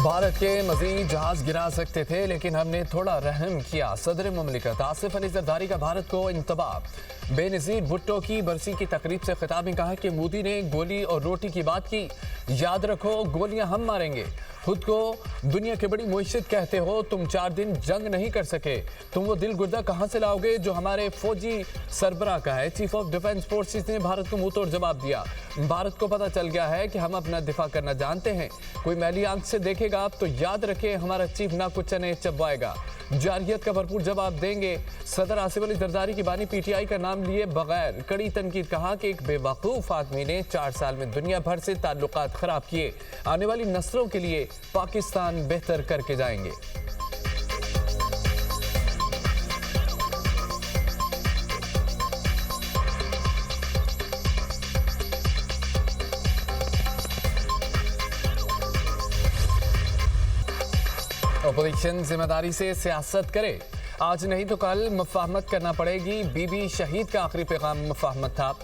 भारत के मजीद जहाज गिरा सकते थे, लेकिन हमने थोड़ा रहम किया। सदर मुमलिकत आसिफ अली जरदारी का भारत को इंतबाह। बेनज़ीर भुट्टो की बरसी की तकरीब से खिताब में कहा कि मोदी ने गोली और रोटी की बात की। याद रखो, गोलियां हम मारेंगे। खुद को दुनिया की बड़ी मुइशत कहते हो, तुम 4 दिन जंग नहीं कर सके। तुम वो दिल गुर्दा कहां से लाओगे जो हमारे फौजी सरबराह का है। चीफ ऑफ डिफेंस फोर्सेस ने भारत को मुंह तोड़ जवाब दिया। भारत को पता चल गया है कि हम अपना दिफा करना जानते हैं। कोई मैली आंख से देखेगा आप तो याद रखें, हमारा चीफ ना कुछ चने चबवाएगा। जारहियत का भरपूर जवाब देंगे। सदर आसिफ अली जरदारी की बानी पीटीआई का नाम लिए बगैर कड़ी तनकीद कहा कि एक बेवकूफ आदमी ने 4 साल में दुनिया भर से ताल्लुकात खराब किए। आने वाली नस्लों के लिए पाकिस्तान बेहतर करके जाएंगे। अपोजिशन जिम्मेदारी से सियासत करे, आज नहीं तो कल मुफाहमत करना पड़ेगी। बीबी शहीद का आखिरी पैगाम मुफाहमत था।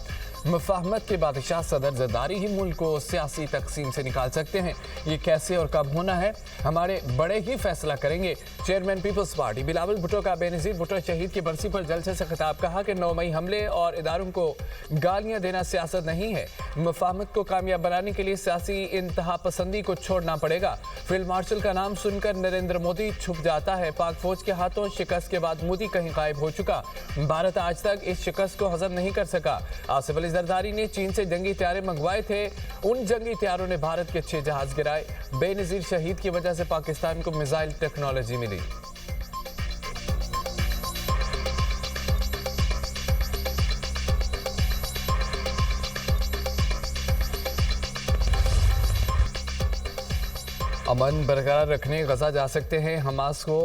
मुफाहमत के बादशाह सदर जरदारी ही मुल्क को सियासी तकसीम से निकाल सकते हैं। ये कैसे और कब होना है, हमारे बड़े ही फैसला करेंगे। Chairman Peoples Party Bilawal Bhutto का बेनज़ीर भुट्टो शहीद की बरसी पर जलसे से खिताब कहा कि 9 मई हमले और इदारों को गालियां देना सियासत नहीं है। मुफाहमत को कामयाब बनाने के लिए सियासी इंतहा पसंदी को छोड़ना पड़ेगा। फील्ड मार्शल का नाम सुनकर नरेंद्र मोदी छुप जाता है। पाक फौज के हाथों शिकस्त के बाद मोदी कहीं गायब हो चुका। भारत आज तक इस शिकस्त को हजम नहीं कर सका। आसिफ अली जरदारी ने चीन से जंगी हथियार मंगवाए थे। उन जंगी हथियारों ने भारत के 6 जहाज गिराए। बेनज़ीर शहीद की वजह से पाकिस्तान को मिसाइल टेक्नोलॉजी मिली। अमन बरकरार रखने गजा जा सकते हैं, हमास को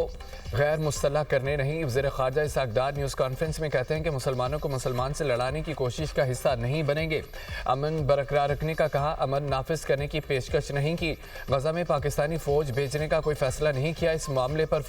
गैर मुस्तल्लाह करने नहीं। वज़ीर ख़ारजा इसहाक़ डार न्यूज़ कॉन्फ्रेंस में कहते हैं कि मुसलमानों को मुसलमान से लड़ाने की कोशिश का हिस्सा नहीं बनेंगे। अमन बरकरार रखने का कहा, अमन नाफिज करने की पेशकश नहीं की। गजा में पाकिस्तानी फ़ौज भेजने का कोई फ़ैसला नहीं किया। इस मामले पर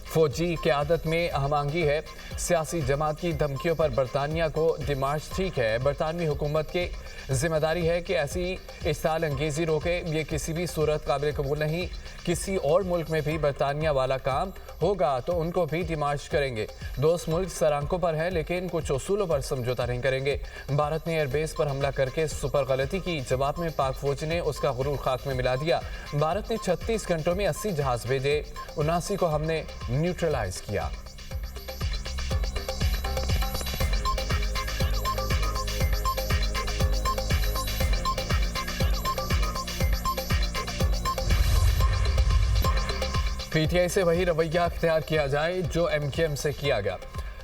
फौजी क़यादत में आहमांगी है। सियासी जमात की धमकियों पर बरतानिया को डिमार्च ठीक है। बरतानवी हुकूमत की जिम्मेदारी है कि ऐसी इश्ताल अंगेज़ी रोके। ये किसी भी सूरत काबिल कबूल नहीं। किसी और मुल्क में भी बरतानिया वाला काम होगा तो उनको भी डिमार्च करेंगे। दोस्त मुल्क सरांकों पर है, लेकिन कुछ उसूलों पर समझौता नहीं करेंगे। भारत ने एयरबेस पर हमला करके सुपर गलती की। जवाब में पाक फौज ने उसका गुरूर खाक में मिला दिया। भारत ने 36 घंटों में 80 जहाज भेजे, 79 को हमने न्यूट्रलाइज किया। पीटीआई से वही रवैया अख्तियार किया जाए जो एमकेएम से किया गया।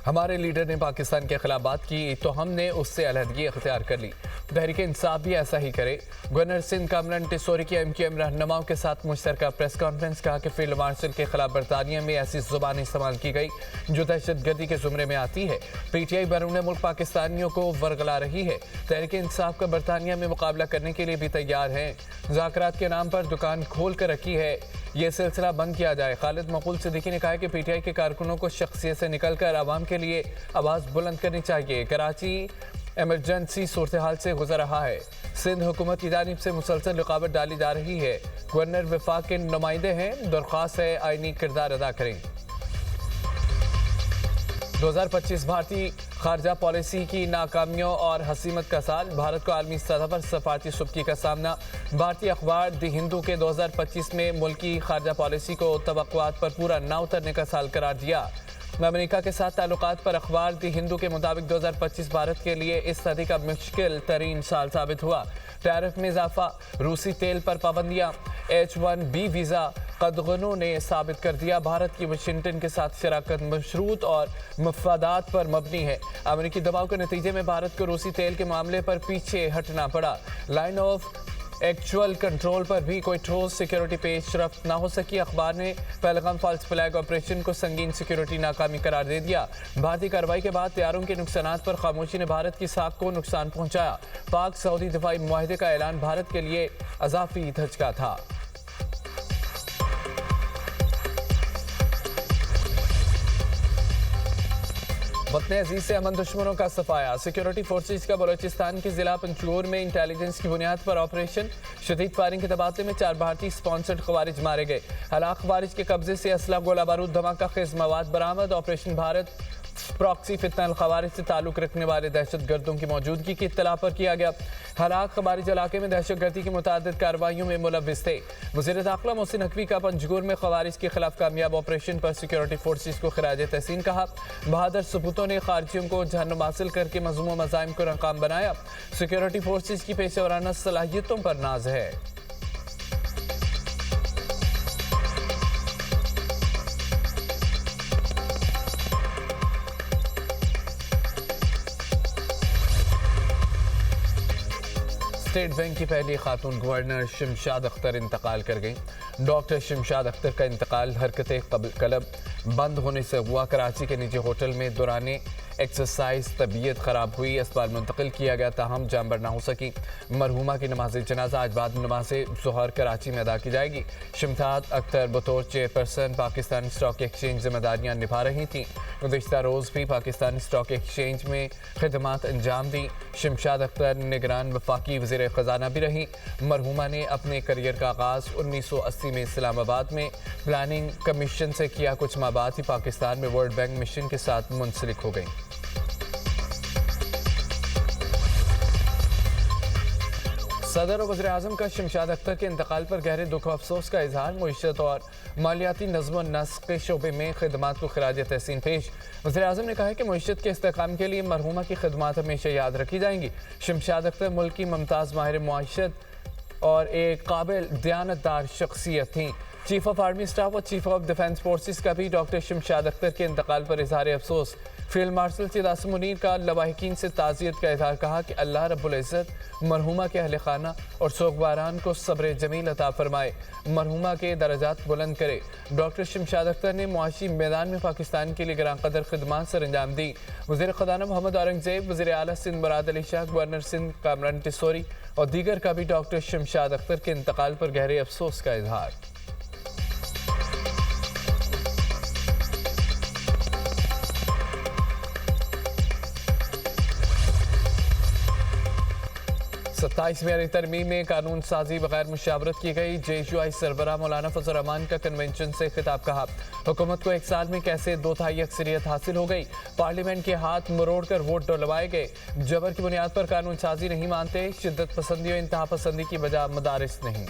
हमारे लीडर ने पाकिस्तान के खिलाफ बात की तो हमने उससे अलहदगी अख्तियार कर ली। तहरीक इंसाफ भी ऐसा ही करे। गवर्नर सिंध कामरान टिसोरी की एमकेएम रहनुमाओं के साथ मुश्तरका प्रेस कॉन्फ्रेंस कहा कि फील्ड मार्शल के खिलाफ बरतानिया में ऐसी जुबान इस्तेमाल की गई जो दहशतगर्दी के जुमरे में आती है। पीटीआई बैरून मुल्क पाकिस्तानियों को वर्गला रही है। तहरीक इंसाफ का बरतानिया में मुकाबला करने के लिए भी तैयार है। मुज़ाकरात के नाम पर दुकान खोल कर रखी है, ये सिलसिला बंद किया जाए। खालिद मकबूल सिद्दीकी ने कहा कि पीटीआई के कारकुनों को शख्सियत से निकलकर आवाम के लिए आवाज़ बुलंद करनी चाहिए। कराची एमरजेंसी सूरत हाल से गुजर रहा है। सिंध हुकूमत की जानिब से मुसलसल रुकावट डाली जा रही है। गवर्नर वफाक के नुमाइंदे हैं, दरख्वास्त है आईनी किरदार अदा करें। 2025 भारतीय खारजा पॉलिसी की नाकामियों और हसीमत का साल। भारत को आलमी सतह पर सफारती सुबकी का सामना। भारतीय अखबार द हिंदू के 2025 में मुल्की खारजा पॉलिसी को तवक्कुआत पर पूरा ना उतरने का साल करार दिया। अमेरिका के साथ ताल्लुकात पर अखबार द हिंदू के मुताबिक 2025 भारत के लिए इस सदी का मुश्किल तरीन साल साबित हुआ। टैरिफ में इजाफा, रूसी तेल पर पाबंदियाँ, H1B वीज़ा कदगनों ने साबित कर दिया भारत की वाशिंगटन के साथ शराकत मशरूत और मफादात पर मबनी है। अमेरिकी दबाव के नतीजे में भारत को रूसी तेल के मामले पर पीछे हटना पड़ा। लाइन ऑफ एक्चुअल कंट्रोल पर भी कोई ठोस सिक्योरिटी पेशरफ्त ना हो सकी। अखबार ने पहलगाम फॉल्स फ्लैग ऑपरेशन को संगीन सिक्योरिटी नाकामी करार दे दिया। भारतीय कार्रवाई के बाद तैयारों के नुकसानात पर खामोशी ने भारत की साख को नुकसान पहुंचाया। पाक सऊदी दिफाई मुआहदे का ऐलान भारत के लिए अजाफी धचका था। वतन अजीज से अमन दुश्मनों का सफाया। सिक्योरिटी फोर्सेज का बलोचिस्तान के जिला पंजगोर में इंटेलिजेंस की बुनियाद पर ऑपरेशन। शदीद फायरिंग के तबादले में 4 भारतीय स्पॉन्सर्ड खवारिज मारे गए। हलाक खवारिज के कब्जे से असला, गोला बारूद, धमाका खेज मवाद बरामद। ऑपरेशन भारत प्रॉक्सी फितना खवारिज से ताल्लुक रखने वाले दहशत गर्दों की मौजूदगी की इत्तला पर किया गया। हलाक खवारिज इलाके में दहशत गर्दी की मुतादिद कार्रवाइयों में मुलव्विस थे। वज़ीर दाखिला मोहसिन नकवी का पंजगोर में खवारिज के खिलाफ कामयाब ऑपरेशन पर सिक्योरिटी फोर्सेज को खिराज तहसीन कहा। बहादुर सबूतों ने खारजियों को जहन्नुम हासिल करके मज़मूम मज़ाइम को नाकाम बनाया। सिक्योरिटी फोर्सेज की पेशेवराना सलाहियतों पर नाज है। स्टेट बैंक की पहली खातून गवर्नर शमशाद अख्तर इंतकाल कर गई। डॉक्टर शमशाद अख्तर का इंतकाल हरकत कलब बंद होने से हुआ। कराची के निजी होटल में दौरान एक्सरसाइज तबीयत ख़राब हुई, अस्पताल मुंतकिल किया गया, ताहम जामबर ना हो सकी। मरहुमा की नमाज जनाजा आज बाद नमाज ज़ोहर कराची में अदा की जाएगी। शमशाद अख्तर बतौर चेयरपर्सन पाकिस्तान स्टॉक एक्सचेंज जिम्मेदारियाँ निभा रही थीं। गुज़िश्ता रोज़ भी पाकिस्तान स्टॉक एक्सचेंज में खिदमात अंजाम दी। शमशाद अख्तर निगरान वफाकी वज़ीर ख़जाना भी रही। मरहुमा ने अपने करियर का आगाज़ 1980 में इस्लामाबाद में प्लानिंग कमीशन से किया। कुछ माह बाद ही पाकिस्तान में वर्ल्ड बैंक मिशन के साथ मुंसलिक हो गई। सदर और वज़ीर आज़म का शमशाद अख्तर के इंतकाल पर गहरे दुख व अफसोस का इजहार। मुईशत और मालियाती नज़्म व नस्क़ के शोबे में खिदमात को खिराज तहसीन पेश। वज़ीर आज़म ने कहा है कि मुईशत के इस्तेहकाम के लिए मरहुमा की खिदमात हमेशा याद रखी जाएंगी। शमशाद अख्तर मुल्क की मुमताज़ माहिर मुआशरत और एक काबिल दयानतदार शख्सियत थी। चीफ ऑफ आर्मी स्टाफ और चीफ ऑफ डिफेंस फोर्सेस का भी डॉक्टर शमशाद अख्तर के इंतकाल पर इजहार अफसोस। फील्ड मार्शल सैयद आसिम मुनीर का लवाहिकीन से ताज़ियत का इजहार। कहा कि अल्लाह रब्बुल इज़्ज़त मरहुमा के अहले खाना और सोगवारान को सब्र जमील अता फरमाए, मरहुमा के दर्जात बुलंद करे। डॉक्टर शमशाद अख्तर ने मुआशी मैदान में पाकिस्तान के लिए ग्रां कदर खिदमात सर अंजाम दी। वज़ीर ख़ज़ाना मोहम्मद औरंगज़ेब, वज़ीर आला सिंध मुराद अली शाह, गवर्नर सिंध कामरान टिसोरी और दीगर का भी डॉक्टर शमशाद अख्तर के इंतकाल पर गहरे अफसोस का इजहार। सत्ताईसवीं तरमीम में कानून साजी बगैर मुशावरत की गई। JUI सरबराह मौलाना फजल रहमान का कन्वेंशन से खिताब। कहा हुकूमत को 1 साल में कैसे 2/3 अक्सरियत हासिल हो गई। पार्लियामेंट के हाथ मरोड़ कर वोट डलवाए गए। जबर की बुनियाद पर कानून साजी नहीं मानते। शिद्दत पसंदी और इंतहा पसंदी की वजह मदारिस नहीं।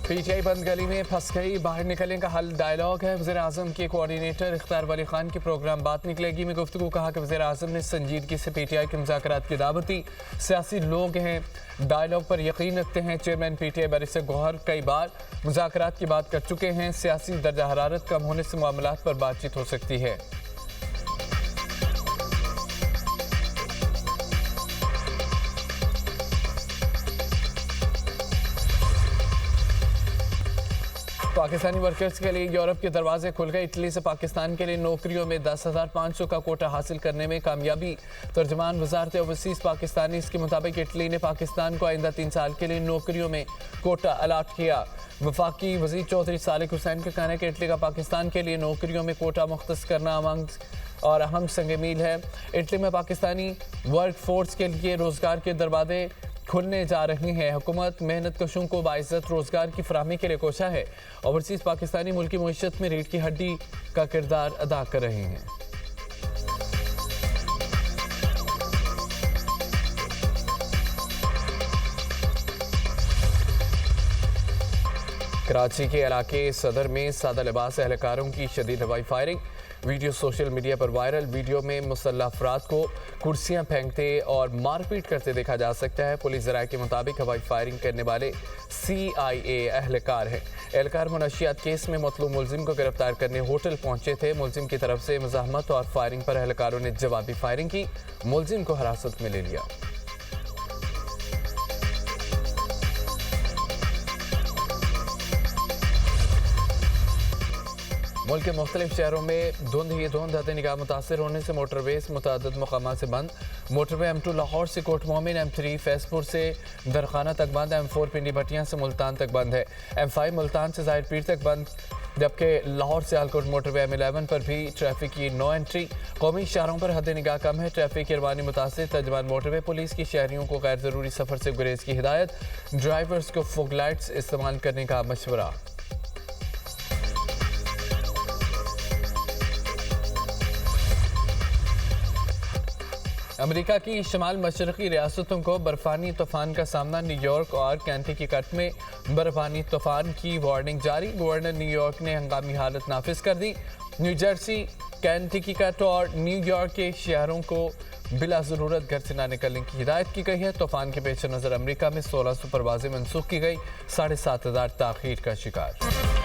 PTI बंद गली में फंस गई, बाहर निकलने का हल डायलॉग है। वज़ीर आज़म के कोऑर्डिनेटर इख्तियार वली खान के प्रोग्राम बात निकलेगी में गुफ्तगू। कहा कि वज़ीर आज़म ने संजीदगी से PTI के मुज़ाकरात की दावत दी। सियासी लोग हैं, डायलॉग पर यकीन रखते हैं। चेयरमैन PTI बैरिस्टर गौहर कई बार मुज़ाकरात की बात कर चुके हैं। सियासी दर्जा हरारत कम होने से मामलात पर बातचीत हो सकती है। पाकिस्तानी वर्कर्स के लिए यूरोप के दरवाजे खुल गए। इटली से पाकिस्तान के लिए नौकरियों में 10,500 का कोटा हासिल करने में कामयाबी। तर्जुमान वजारत ओवरसीज़ पाकिस्तानी के मुताबिक इटली ने पाकिस्तान को आइंदा 3 साल के लिए नौकरियों में कोटा अलाट किया। वफाकी वज़ीर चौधरी सालिक हुसैन का कहना है कि इटली का पाकिस्तान के लिए नौकरियों में कोटा मुख्तस करना और अहम संग मील है। इटली में पाकिस्तानी वर्क फोर्स के लिए रोज़गार के दरवाजे खुलने जा रही हैं। हुकूमत मेहनत कशों को बाइज़्ज़त रोज़गार की फराहमी के लिए कोशा है। ओवरसीज़ पाकिस्तानी मुल्की मईशत में रीढ़ की हड्डी का किरदार अदा कर रहे हैं। कराची के इलाके सदर में सादा लिबास एहलकारों की शदीद हवाई फायरिंग। वीडियो सोशल मीडिया पर वायरल। वीडियो में मुसल्लह अफराद को कुर्सियां फेंकते और मारपीट करते देखा जा सकता है। पुलिस ज़राए के मुताबिक हवाई फायरिंग करने वाले CIA एहलकार हैं। एहलकार मुनशियात केस में मतलूब मुलजिम को गिरफ्तार करने होटल पहुंचे थे। मुलजिम की तरफ से मुज़ाहमत और फायरिंग पर एहलकारों ने जवाबी फायरिंग की। मुलजिम को हिरासत में ले लिया। मुल्क के मुख्तलिफ शहरों में धुंध हद निगाह मुतासर होने से मोटरवेज मुतअद्दिद मकामात से बंद। मोटरवे M2 लाहौर से कोट मोमिन, M3 फैसपुर से दरखाना तक बंद, M4 पिंडी भटियां से मुल्तान तक बंद है, M5 मुल्तान से जाहिर पीर तक बंद, जबकि लाहौर से आलकोट मोटरवे M11 पर भी ट्रैफिक की नो एंट्री। कौमी शहरों पर हद निगाह कम है, ट्रैफिक की रवानी मुतासिर। तर्जमान मोटरवे पुलिस की शहरियों को गैर ज़रूरी सफ़र से गुरेज की हिदायत, ड्राइवर्स को फॉग लाइट्स इस्तेमाल करने का मशवरा। अमेरिका की शमाल मशरक़ी रियासतों को बर्फानी तूफान का सामना। न्यूयॉर्क और कैंटिकट में बर्फानी तूफान की वार्निंग जारी। गवर्नर न्यूयॉर्क ने हंगामी हालत नाफिज कर दी। न्यू जर्सी, कैंटिकट और न्यूयॉर्क के शहरों को बिला ज़रूरत घर से ना निकलने की हिदायत की गई है। तूफान के पेश नज़र अमेरिका में 1600 परवाजें मनसूख की गई, 7500 ताख़ीर का शिकार।